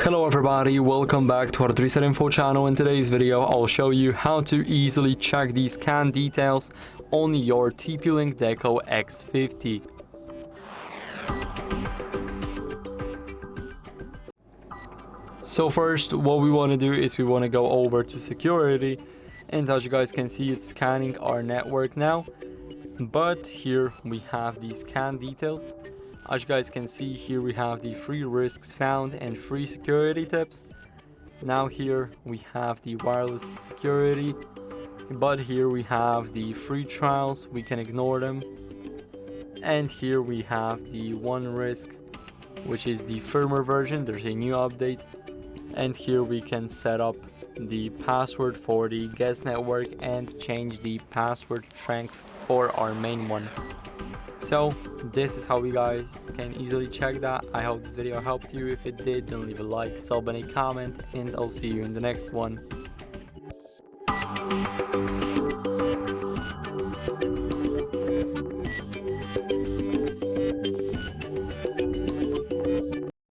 Hello everybody, welcome back to our 3set Info channel. In today's video, I'll show you how to easily check these CAN details on your TP-LINK Deco X50. So first, what we want to do is we want to go over to security, and as you guys can see, it's scanning our network now. But here we have these CAN details. As you guys can see, here we have the free risks found and free security tips. Now here we have the wireless security, but here we have the free trials, we can ignore them. And here we have the one risk, which is the firmware version. There's a new update. And here we can set up the password for the guest network and change the password strength for our main one. So this is how we guys can easily check that. I hope this video helped you. If it did, then leave a like, sub, and a comment, and I'll see you in the next one.